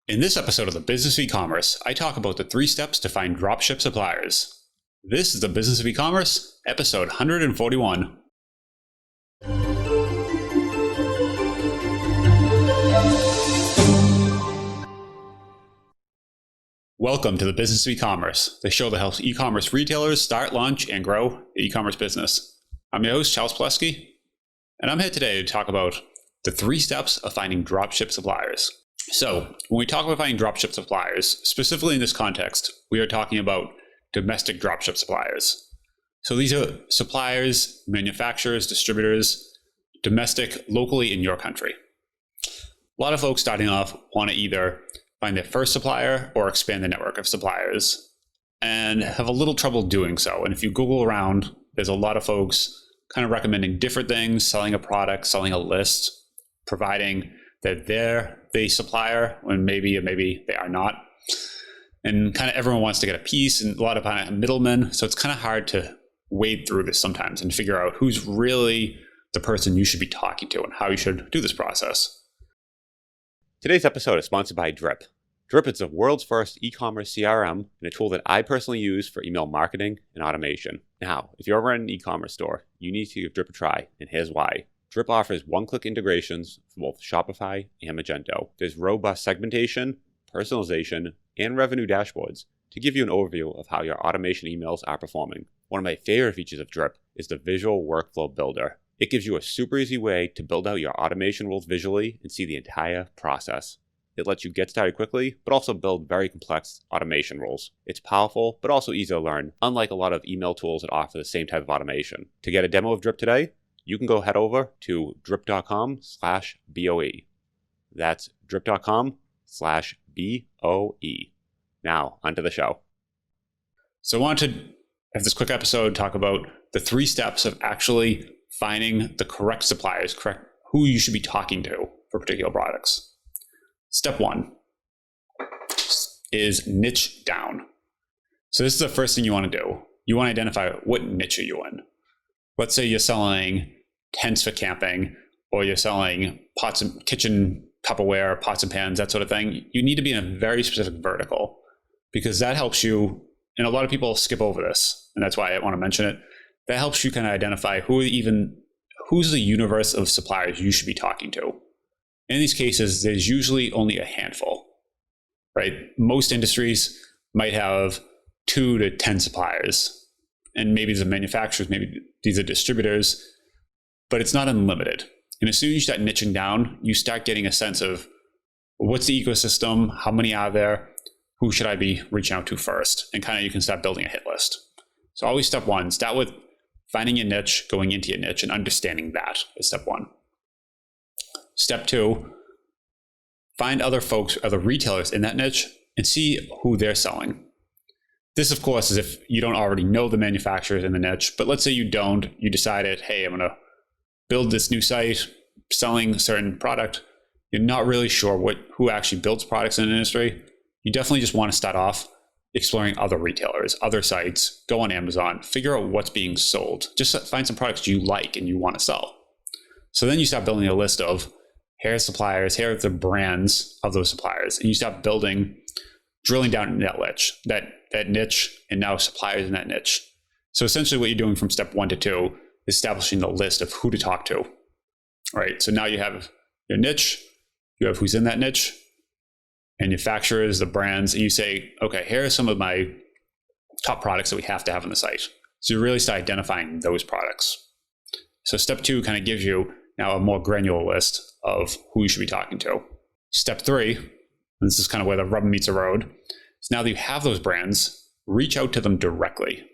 In this episode of the Business of eCommerce, I talk about the 3 steps to find dropship suppliers. This is the Business of eCommerce, episode 141. Welcome to the Business of eCommerce, the show that helps e-commerce retailers start, launch, and grow their e-commerce business. I'm your host, Charles Plesky, and I'm here today to talk about the 3 steps of finding dropship suppliers. So, when we talk about finding dropship suppliers, specifically in this context, we are talking about domestic dropship suppliers. So these are suppliers, manufacturers, distributors, domestic, locally in your country. A lot of folks starting off want to either find their first supplier or expand the network of suppliers and have a little trouble doing so. And if you Google around, there's a lot of folks kind of recommending different things, selling a product, selling a list, providing that they're the supplier when maybe they are not. And kind of everyone wants to get a piece and a lot of middlemen. So it's kind of hard to wade through this sometimes and figure out who's really the person you should be talking to and how you should do this process. Today's episode is sponsored by Drip. Drip is the world's first e-commerce CRM and a tool that I personally use for email marketing and automation. Now, if you're ever in an e-commerce store, you need to give Drip a try, and here's why. Drip offers one-click integrations for both Shopify and Magento. There's robust segmentation, personalization, and revenue dashboards to give you an overview of how your automation emails are performing. One of my favorite features of Drip is the Visual Workflow Builder. It gives you a super easy way to build out your automation rules visually and see the entire process. It lets you get started quickly, but also build very complex automation rules. It's powerful, but also easy to learn, unlike a lot of email tools that offer the same type of automation. To get a demo of Drip today, you can go head over to drip.com/BOE. That's drip.com/BOE. Now, onto the show. So I wanted to have this quick episode talk about the 3 steps of actually finding the correct suppliers, who you should be talking to for particular products. Step 1 is niche down. So this is the first thing you want to do. You want to identify what niche are you in. Let's say you're selling tents for camping, or you're selling pots and kitchen Tupperware, pots and pans, that sort of thing. You need to be in a very specific vertical because that helps you, and a lot of people skip over this, and that's why I want to mention it. That helps you kind of identify who's the universe of suppliers you should be talking to. In these cases, there's usually only a handful, right? Most industries might have 2 to 10 suppliers, and maybe these are manufacturers, maybe these are distributors, but it's not unlimited. And as soon as you start niching down, you start getting a sense of what's the ecosystem, how many are there, who should I be reaching out to first, and kind of you can start building a hit list. So always step 1, start with finding your niche, going into your niche, and understanding that is step 1. Step 2, find other folks, other retailers in that niche, and see who they're selling. This, of course, is if you don't already know the manufacturers in the niche, but let's say you don't, you decided, hey, I'm going to build this new site selling a certain product. You're not really sure who actually builds products in an industry. You definitely just want to start off exploring other retailers, other sites, go on Amazon, figure out what's being sold. Just find some products you like and you want to sell. So then you start building a list of, here are suppliers, here are the brands of those suppliers. And you start drilling down into that niche, and now suppliers in that niche. So essentially what you're doing from step 1 to 2 is establishing the list of who to talk to, right? So now you have your niche, you have who's in that niche, manufacturers, the brands, and you say, okay, here are some of my top products that we have to have on the site. So you really start identifying those products. So step 2 kind of gives you now a more granular list of who you should be talking to. Step 3, and this is kind of where the rubber meets the road, is now that you have those brands, reach out to them directly.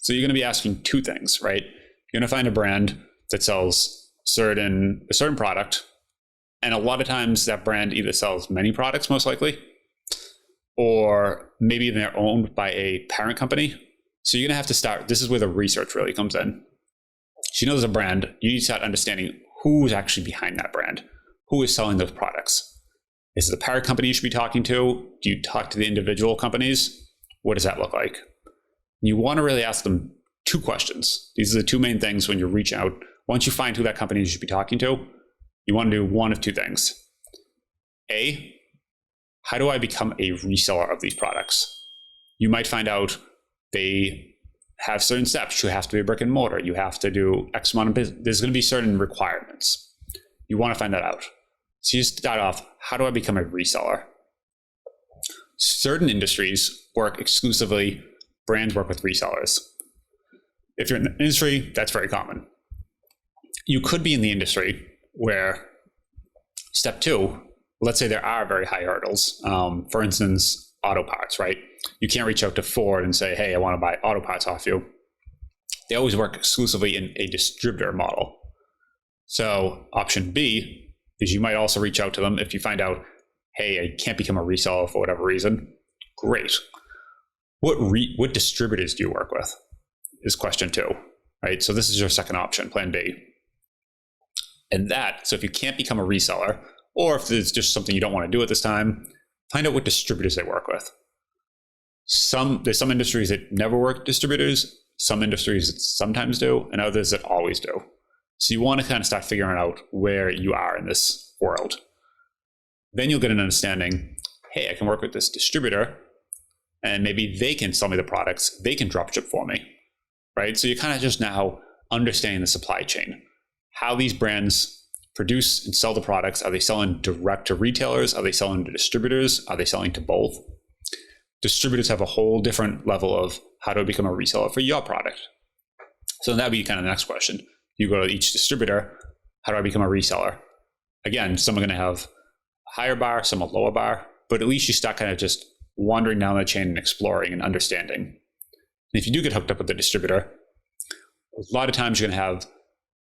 So you're going to be asking 2 things, right? You're going to find a brand that sells a certain product, and a lot of times that brand either sells many products, most likely, or maybe they're owned by a parent company. So you're going to have to start, this is where the research really comes in. So you know there's a brand, you need to start understanding who is actually behind that brand, who is selling those products. Is it the parent company you should be talking to? Do you talk to the individual companies? What does that look like? You want to really ask them 2 questions. These are the 2 main things when you reach out. Once you find who that company you should be talking to, you want to do one of 2 things. A, how do I become a reseller of these products? You might find out they have certain steps. You have to be a brick and mortar. You have to do X amount of business. There's going to be certain requirements. You want to find that out. So you start off, how do I become a reseller? Certain industries work exclusively, brands work with resellers. If you're in the industry, that's very common. You could be in the industry where step 2, let's say there are very high hurdles. For instance, auto parts, right? You can't reach out to Ford and say, hey, I want to buy auto parts off you. They always work exclusively in a distributor model. So option B is you might also reach out to them if you find out, hey, I can't become a reseller for whatever reason. Great. What distributors do you work with is question 2, right? So this is your second option, plan B. And so if you can't become a reseller, or if it's just something you don't want to do at this time, find out what distributors they work with. There's some industries that never work with distributors, some industries that sometimes do, and others that always do. So you want to kind of start figuring out where you are in this world. Then you'll get an understanding, hey, I can work with this distributor, and maybe they can sell me the products, they can drop ship for me, right? So you're kind of just now understanding the supply chain, how these brands produce and sell the products. Are they selling direct to retailers? Are they selling to distributors? Are they selling to both? Distributors have a whole different level of how to become a reseller for your product. So that would be kind of the next question. You go to each distributor, how do I become a reseller? Again, some are going to have a higher bar, some a lower bar, but at least you start kind of just wandering down the chain and exploring and understanding. And if you do get hooked up with the distributor, a lot of times you're going to have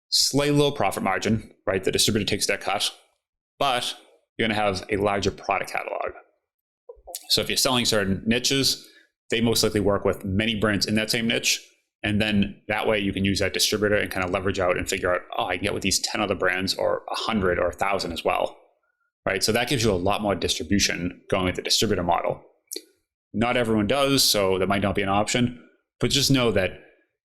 slightly low profit margin, right? The distributor takes that cut, but you're going to have a larger product catalog. So if you're selling certain niches, they most likely work with many brands in that same niche. And then that way you can use that distributor and kind of leverage out and figure out, oh, I can get with these 10 other brands or 100 or 1,000 as well, right? So that gives you a lot more distribution going with the distributor model. Not everyone does, so that might not be an option, but just know that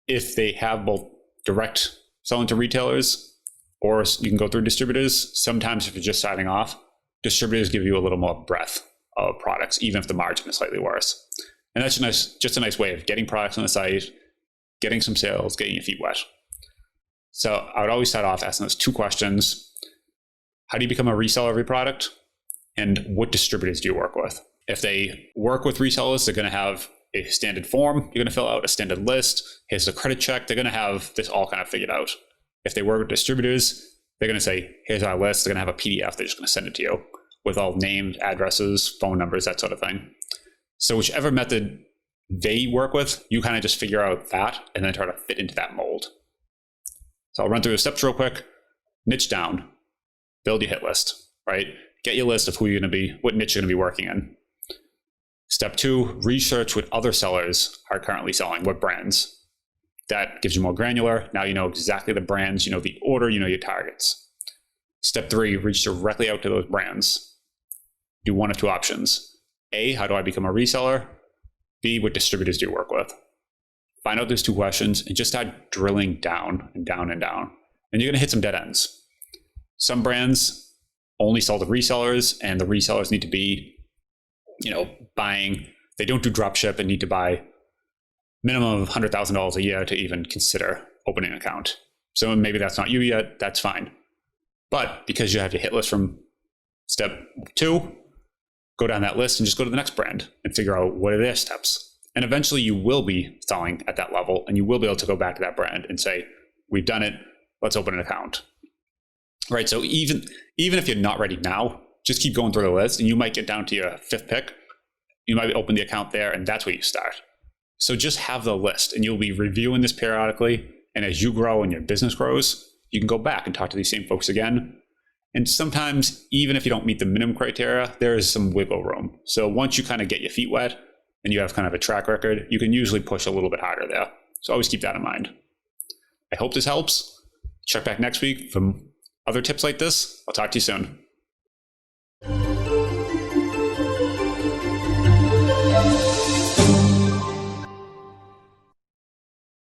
if they have both direct selling to retailers or you can go through distributors, sometimes if you're just starting off, distributors give you a little more breadth of products, even if the margin is slightly worse. And that's just a nice way of getting products on the site, getting some sales, getting your feet wet. So I would always start off asking those 2 questions. How do you become a reseller of your product? And what distributors do you work with? If they work with resellers, they're going to have a standard form you're going to fill out, a standard list. Here's the credit check. They're going to have this all kind of figured out. If they work with distributors, they're going to say, here's our list. They're going to have a PDF. They're just going to send it to you with all names, addresses, phone numbers, that sort of thing. So whichever method they work with, you kind of just figure out that and then try to fit into that mold. So I'll run through the steps real quick. Niche down, build your hit list, right? Get your list of who you're going to be, what niche you're going to be working in. Step 2, research what other sellers are currently selling, what brands. That gives you more granular. Now you know exactly the brands, you know the order, you know your targets. Step 3, reach directly out to those brands. Do one of 2 options. A, how do I become a reseller? B, what distributors do you work with? Find out those 2 questions and just start drilling down and down and down. And you're going to hit some dead ends. Some brands only sell to resellers, and the resellers need to be, buying. They don't do dropship and need to buy minimum of $100,000 a year to even consider opening an account. So maybe that's not you yet. That's fine. But because you have your hit list from step 2, go down that list and just go to the next brand and figure out what are their steps. And eventually you will be selling at that level, and you will be able to go back to that brand and say, we've done it. Let's open an account. Right. So even if you're not ready now, just keep going through the list, and you might get down to your 5th pick. You might open the account there, and that's where you start. So just have the list, and you'll be reviewing this periodically. And as you grow and your business grows, you can go back and talk to these same folks again. And sometimes, even if you don't meet the minimum criteria, there is some wiggle room. So once you kind of get your feet wet and you have kind of a track record, you can usually push a little bit harder there. So always keep that in mind. I hope this helps. Check back next week for other tips like this. I'll talk to you soon.